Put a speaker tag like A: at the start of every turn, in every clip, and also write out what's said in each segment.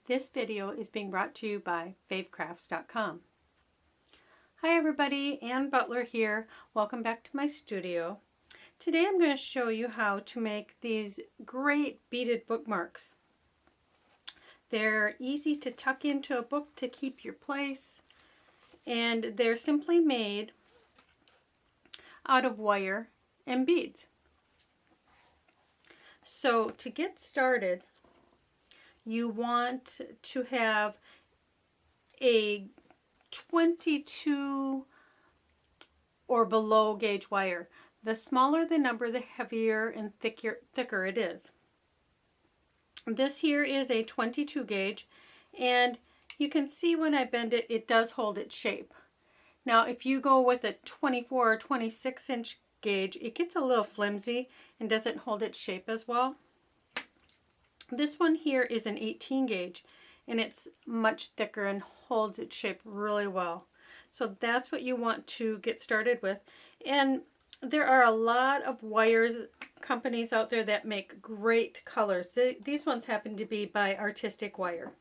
A: This video is being brought to you by favecrafts.com. Hi everybody, Ann Butler here. Welcome back to my studio. Today I'm going to show you how to make these great beaded bookmarks. They're easy to tuck into a book to keep your place, and they're simply made out of wire and beads. So to get started, you want to have a 22 or below gauge wire. The smaller the number, the heavier and thicker it is. This here is a 22 gauge, and you can see when I bend it, it does hold its shape. Now if you go with a 24 or 26 inch gauge, it gets a little flimsy and doesn't hold its shape as well. This one here is an 18 gauge, and it's much thicker and holds its shape really well. So that's what you want to get started with. And there are a lot of wires companies out there that make great colors. These ones happen to be by Artistic Wire.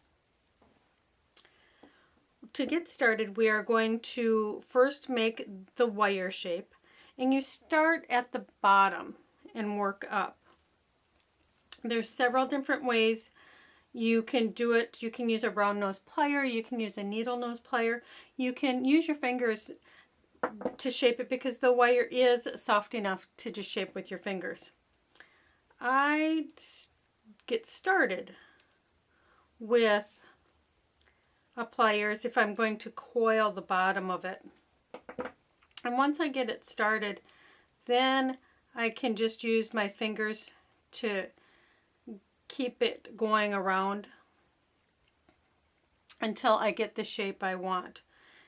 A: To get started, we are going to first make the wire shape, and you start at the bottom and work up. There's several different ways you can do it. You can use a round nose plier, you can use a needle nose plier, you can use your fingers to shape it because the wire is soft enough to just shape with your fingers. I get started with a pliers if I'm going to coil the bottom of it. And once I get it started, then I can just use my fingers to keep it going around until I get the shape I want.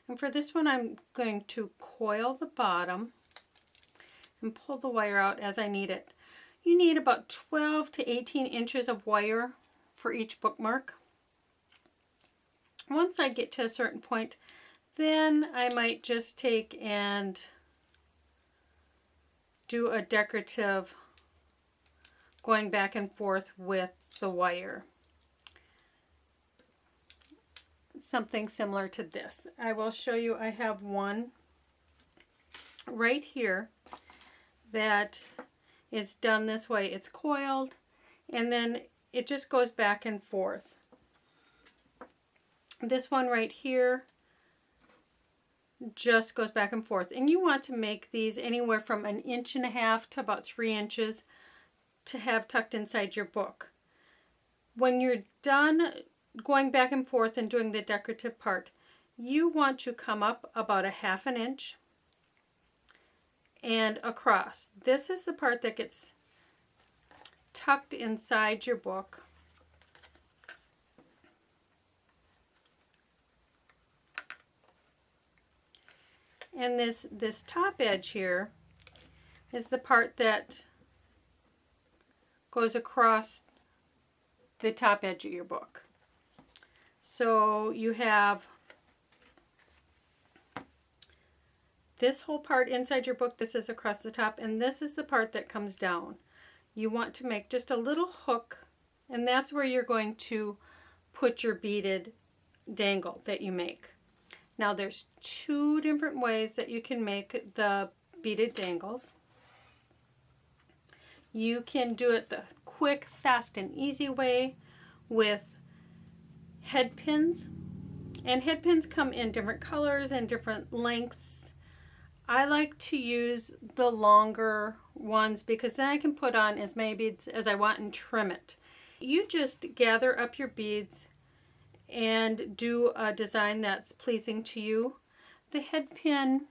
A: And for this one, I'm going to coil the bottom and pull the wire out as I need it. You need about 12 to 18 inches of wire for each bookmark. Once I get to a certain point, then I might just take and do a decorative going back and forth with the wire. Something similar to this. I will show you, I have one right here that is done this way. It's coiled and then it just goes back and forth. This one right here just goes back and forth. And you want to make these anywhere from 1.5 inches to about 3 inches to have tucked inside your book. When you're done going back and forth and doing the decorative part, you want to come up about 1/2 inch and across. This is the part that gets tucked inside your book. And this top edge here is the part that goes across the top edge of your book. So you have this whole part inside your book, this is across the top, and this is the part that comes down. You want to make just a little hook, and that's where you're going to put your beaded dangle that you make. Now there's 2 different ways that you can make the beaded dangles. You can do it the quick, fast, and easy way with head pins. And head pins come in different colors and different lengths. I like to use the longer ones because then I can put on as many beads as I want and trim it. You just gather up your beads and do a design that's pleasing to you. The head pin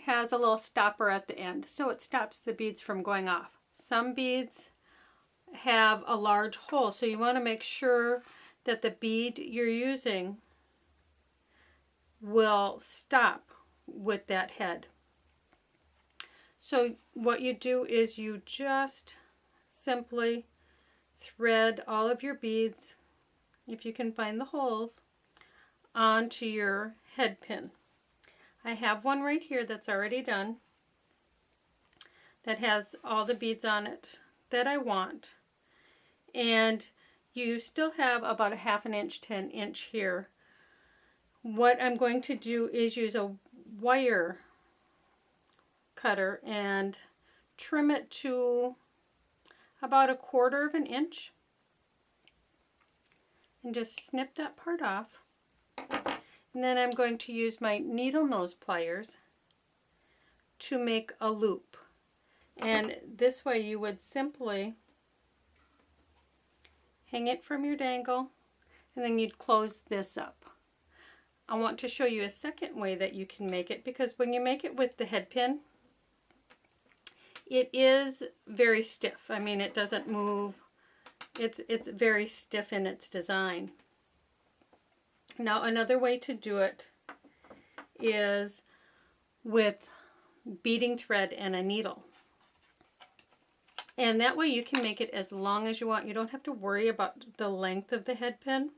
A: has a little stopper at the end, so it stops the beads from going off. Some beads have a large hole, so you want to make sure that the bead you're using will stop with that head. So what you do is you just simply thread all of your beads, if you can find the holes, onto your head pin. I have one right here that's already done that has all the beads on it that I want. And you still have about a 1/2 inch to 1 inch here. What I'm going to do is use a wire cutter and trim it to about 1/4 inch and just snip that part off. And then I'm going to use my needle nose pliers to make a loop. And this way you would simply hang it from your dangle and then you'd close this up. I want to show you a second way that you can make it, because when you make it with the head pin, it is very stiff. I mean, it doesn't move. It's very stiff in its design. Now, another way to do it is with beading thread and a needle. And that way you can make it as long as you want. You don't have to worry about the length of the head pin.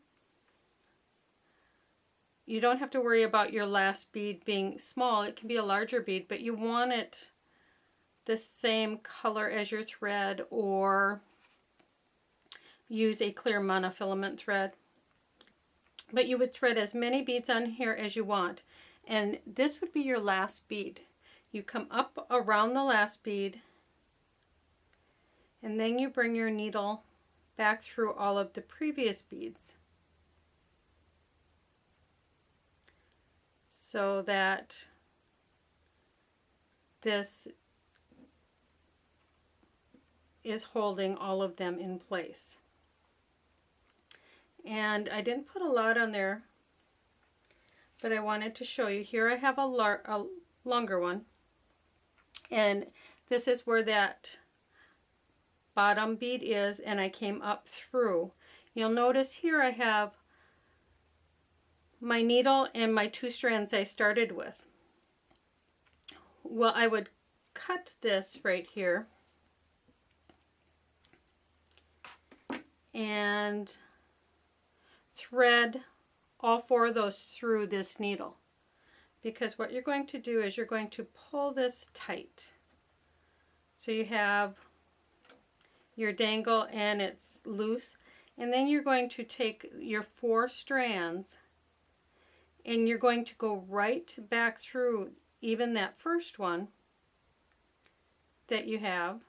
A: You don't have to worry about your last bead being small. It can be a larger bead, but you want it the same color as your thread, or use a clear monofilament thread. But you would thread as many beads on here as you want. And this would be your last bead. You come up around the last bead, and then you bring your needle back through all of the previous beads, so that this is holding all of them in place. And I didn't put a lot on there, but I wanted to show you. Here I have a longer one, and this is where that bottom bead is, and I came up through. You'll notice here I have my needle and my 2 strands I started with. Well, I would cut this right here and thread all 4 of those through this needle, because what you're going to do is you're going to pull this tight. So you have your dangle and it's loose, and then you're going to take your 4 strands and you're going to go right back through even that first one that you have,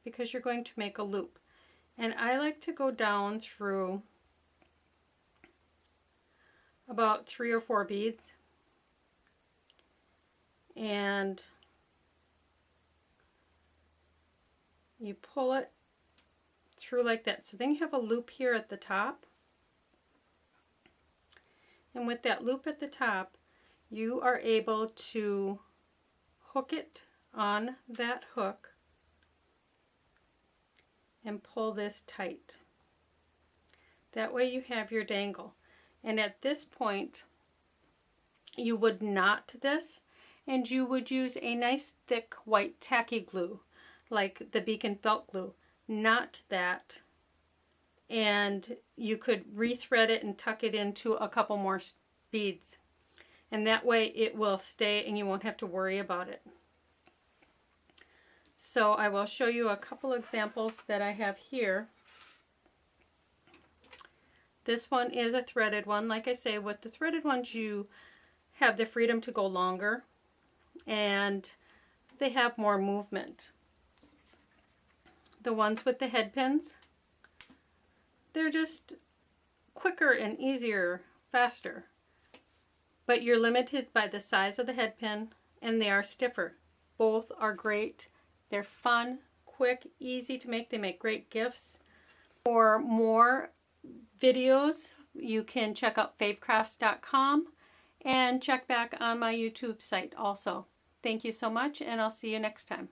A: because you're going to make a loop. And I like to go down through about 3 or 4 beads, and you pull it through like that. So then you have a loop here at the top, and with that loop at the top you are able to hook it on that hook and pull this tight. That way you have your dangle. And at this point you would knot this, and you would use a nice thick white tacky glue like the Beacon felt glue. Knot that, and you could rethread it and tuck it into a couple more beads, and that way it will stay and you won't have to worry about it. So I will show you a couple examples that I have here. This one is a threaded one. Like I say, with the threaded ones you have the freedom to go longer and they have more movement. The ones with the head pins, they're just quicker and easier, faster. But you're limited by the size of the head pin, and they are stiffer. Both are great. They're fun, quick, easy to make. They make great gifts. For more videos, you can check out favecrafts.com and check back on my YouTube site also. Thank you so much, and I'll see you next time.